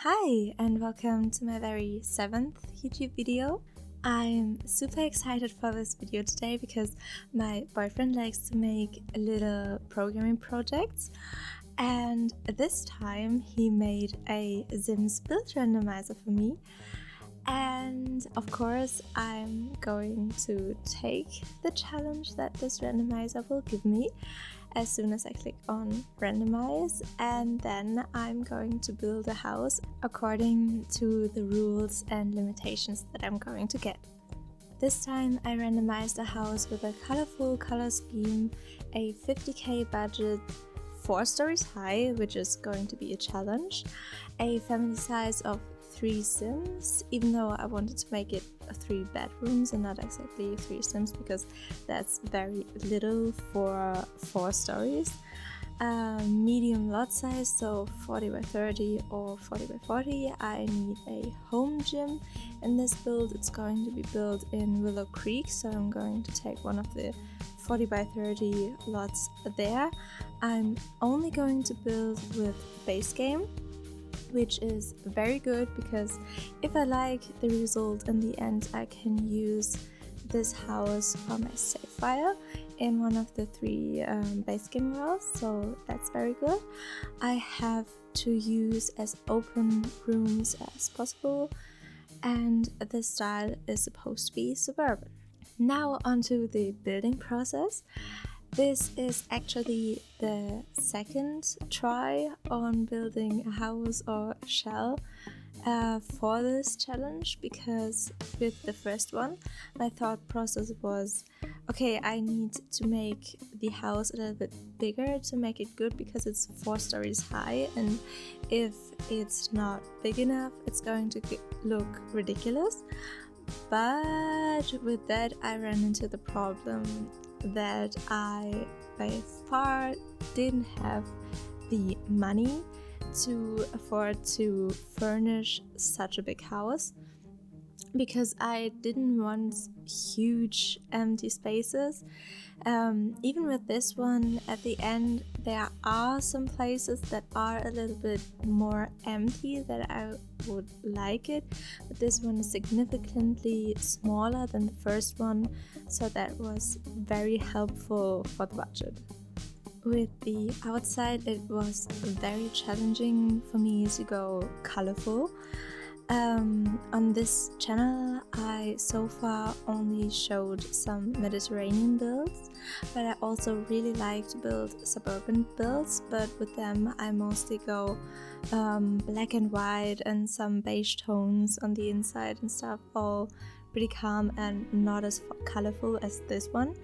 Hi and welcome to my very 7th YouTube video. I'm super excited for this video today because my boyfriend likes to make little programming projects, and this time he made a Sims Build Randomizer for me. And of course I'm going to take the challenge that this randomizer will give me as soon as I click on randomize, and then I'm going to build a house according to the rules and limitations that I'm going to get. This time I randomized a house with a colorful color scheme, a 50k budget, 4 stories high, which is going to be a challenge, a family size of 3 Sims, even though I wanted to make it 3 bedrooms and not exactly 3 Sims because that's very little for 4 stories. Medium lot size, so 40 by 30 or 40 by 40. I need a home gym in this build. It's going to be built in Willow Creek, so I'm going to take one of the 40 by 30 lots there. I'm only going to build with base game, which is very good because if I like the result in the end, I can use this house for my save file in one of the 3 base game worlds, so that's very good. I have to use as open rooms as possible, and the style is supposed to be suburban. Now onto the building process. This is actually the second try on building a house or a shell for this challenge, because with the first one my thought process was, okay, I need to make the house a little bit bigger to make it good because it's 4 stories high, and if it's not big enough it's going to look ridiculous. But with that I ran into the problem that I by far didn't have the money to afford to furnish such a big house, because I didn't want huge empty spaces. Even with this one, at the end there are some places that are a little bit more empty that I would like it, but this one is significantly smaller than the first one, so that was very helpful for the budget. With the outside it was very challenging for me to go colorful. On this channel I so far only showed some Mediterranean builds, but I also really like to build suburban builds, but with them I mostly go black and white and some beige tones on the inside and stuff, all pretty calm and not as colorful as this one.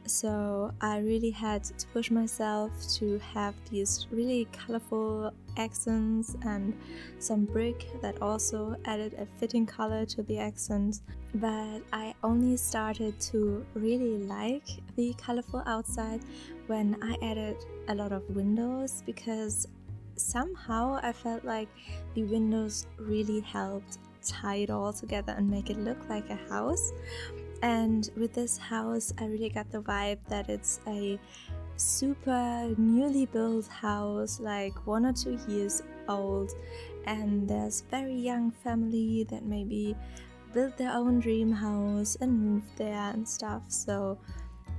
So I really had to push myself to have these really colorful accents and some brick that also added a fitting color to the accents. But I only started to really like the colorful outside when I added a lot of windows, because somehow I felt like the windows really helped tie it all together and make it look like a house. And with this house I really got the vibe that it's a super newly built house, like 1 or 2 years old, and there's very young family that maybe built their own dream house and moved there and stuff. So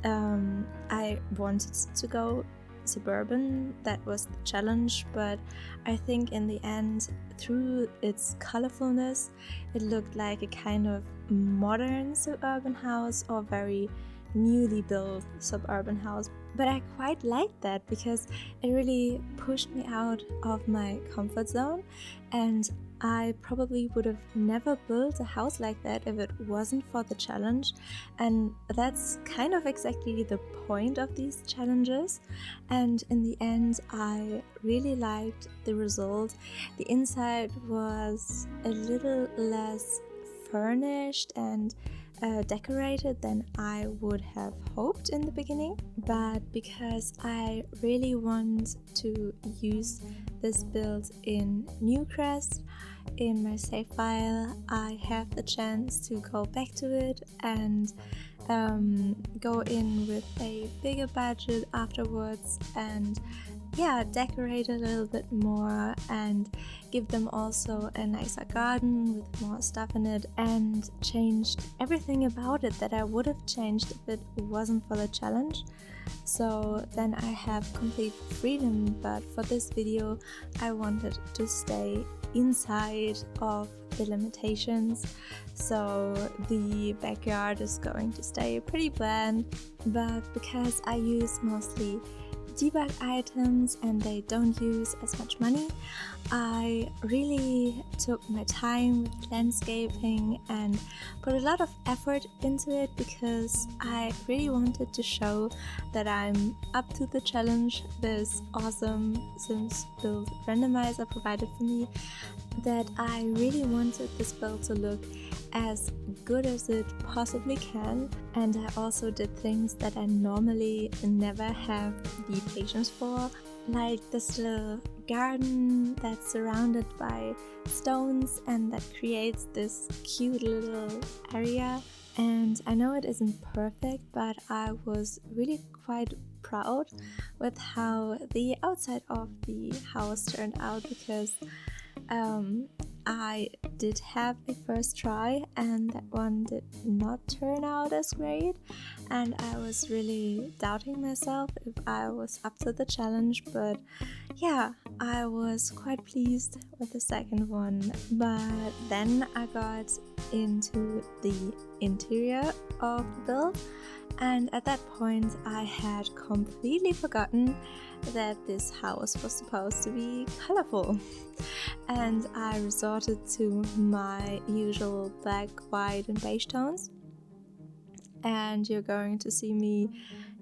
I wanted to go suburban, that was the challenge, but I think in the end, through its colorfulness, it looked like a kind of modern suburban house or very newly built suburban house. But I quite liked that because it really pushed me out of my comfort zone, and I probably would have never built a house like that if it wasn't for the challenge. And that's kind of exactly the point of these challenges. And in the end I really liked the result. The inside was a little less furnished and decorated than I would have hoped in the beginning, but because I really want to use this build in Newcrest in my save file, I have the chance to go back to it and go in with a bigger budget afterwards and decorate a little bit more and give them also a nicer garden with more stuff in it, and changed everything about it that I would have changed if it wasn't for the challenge. So then I have complete freedom, but for this video I wanted to stay inside of the limitations, so the backyard is going to stay pretty bland, but because I use mostly debug items and they don't use as much money, I really took my time with landscaping and put a lot of effort into it, because I really wanted to show that I'm up to the challenge this awesome Sims Build Randomizer provided for me, that I really wanted this build to look as good as it possibly can, and I also did things that I normally never have the patience for, like this little garden that's surrounded by stones and that creates this cute little area. And I know it isn't perfect, but I was really quite proud with how the outside of the house turned out, because I did have a first try and that one did not turn out as great, and I was really doubting myself if I was up to the challenge, but yeah, I was quite pleased with the second one. But then I got into the interior of the build, and at that point I had completely forgotten that this house was supposed to be colorful, and I resorted to my usual black, white and beige tones, and you're going to see me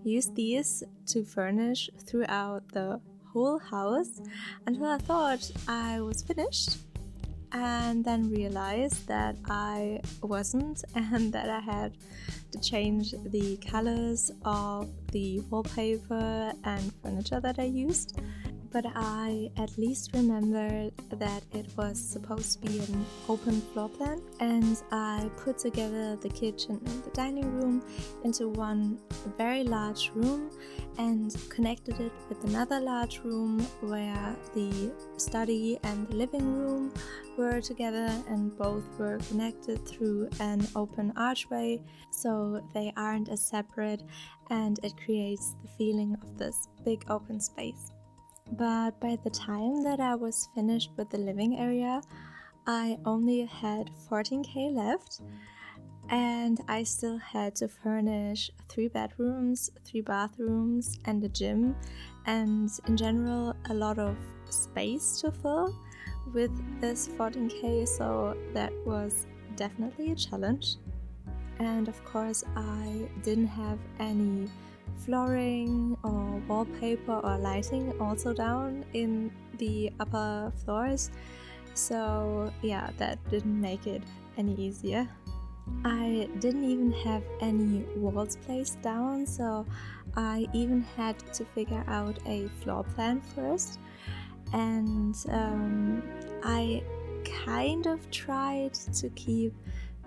use these to furnish throughout the whole house until I thought I was finished, and then realized that I wasn't, and that I had to change the colors of the wallpaper and furniture that I used. But I at least remembered that it was supposed to be an open floor plan, and I put together the kitchen and the dining room into one very large room and connected it with another large room where the study and the living room were together, and both were connected through an open archway, so they aren't as separate, and it creates the feeling of this big open space. But by the time that I was finished with the living area, I only had 14k left, and I still had to furnish 3 bedrooms, 3 bathrooms and a gym, and in general a lot of space to fill with this 14k, so that was definitely a challenge. And of course I didn't have any flooring or wallpaper or lighting also down in the upper floors, so yeah, that didn't make it any easier. I didn't even have any walls placed down, so I even had to figure out a floor plan first, and I kind of tried to keep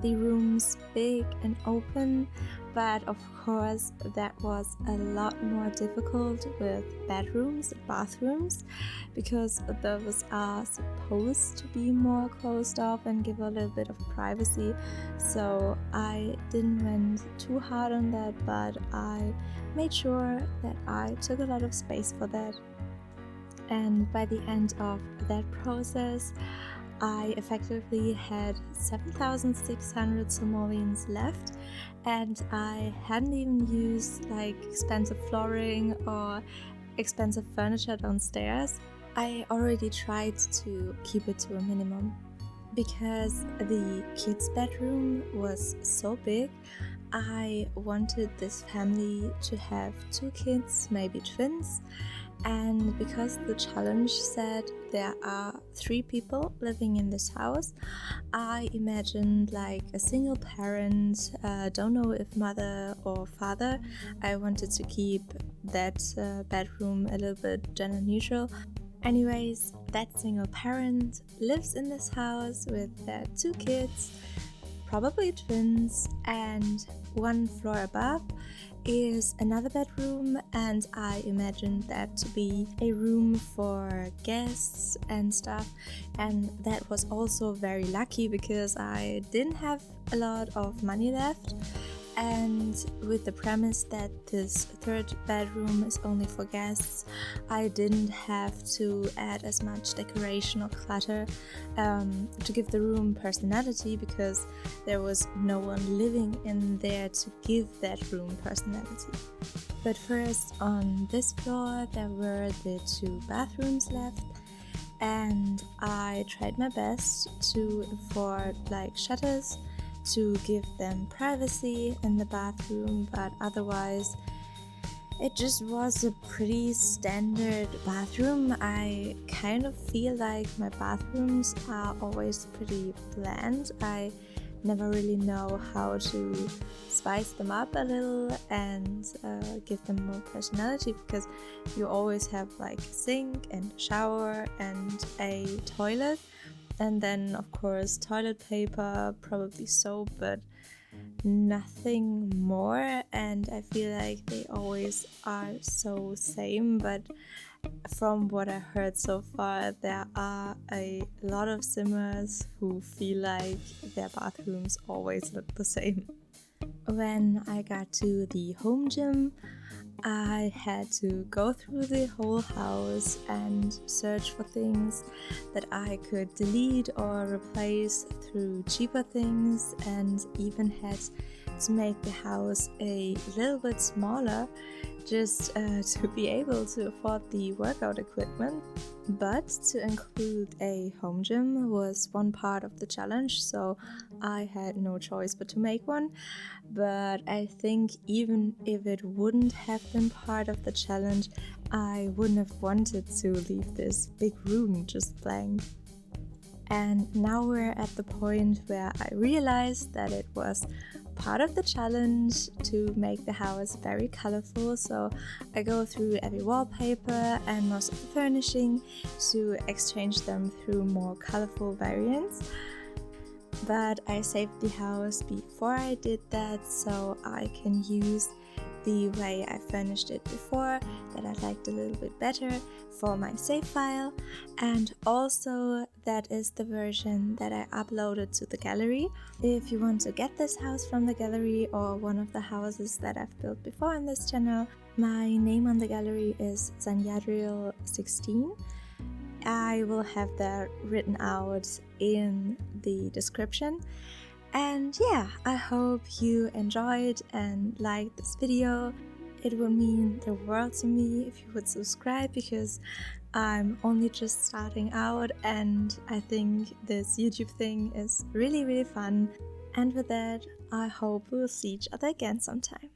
the rooms big and open, but of course that was a lot more difficult with bedrooms and bathrooms, because those are supposed to be more closed off and give a little bit of privacy. So I didn't went too hard on that, but I made sure that I took a lot of space for that. And by the end of that process, I effectively had 7,600 simoleons left, and I hadn't even used like expensive flooring or expensive furniture downstairs. I already tried to keep it to a minimum, because the kids' bedroom was so big. I wanted this family to have 2 kids, maybe twins, and because the challenge said there are 3 people living in this house, I imagined like a single parent, don't know if mother or father. I wanted to keep that bedroom a little bit gender neutral. Anyways, that single parent lives in this house with their 2 kids, probably twins, and one floor above is another bedroom, and I imagined that to be a room for guests and stuff, and that was also very lucky because I didn't have a lot of money left, and with the premise that this third bedroom is only for guests, I didn't have to add as much decoration or clutter to give the room personality, because there was no one living in there to give that room personality. But first, on this floor there were the 2 bathrooms left, and I tried my best to afford like shutters to give them privacy in the bathroom, but otherwise it just was a pretty standard bathroom. I kind of feel like my bathrooms are always pretty bland. I never really know how to spice them up a little and give them more personality, because you always have like a sink and a shower and a toilet, and then of course toilet paper, probably soap, but nothing more. And I feel like they always are so same, but from what I heard so far, there are a lot of Simmers who feel like their bathrooms always look the same. When I got to the home gym, I had to go through the whole house and search for things that I could delete or replace through cheaper things, and even had to make the house a little bit smaller just to be able to afford the workout equipment. But to include a home gym was one part of the challenge, so I had no choice but to make one. But I think even if it wouldn't have been part of the challenge, I wouldn't have wanted to leave this big room just blank. And now we're at the point where I realized that it was part of the challenge to make the house very colorful, so I go through every wallpaper and most of the furnishing to exchange them through more colorful variants. But I saved the house before I did that, so I can use the way I furnished it before that I liked a little bit better for my save file, and also that is the version that I uploaded to the gallery. If you want to get this house from the gallery or one of the houses that I've built before on this channel, my name on the gallery is Zanyadriel16. I will have that written out in the description. And yeah, I hope you enjoyed and liked this video. It would mean the world to me if you would subscribe, because I'm only just starting out and I think this YouTube thing is really fun. And with that, I hope we'll see each other again sometime.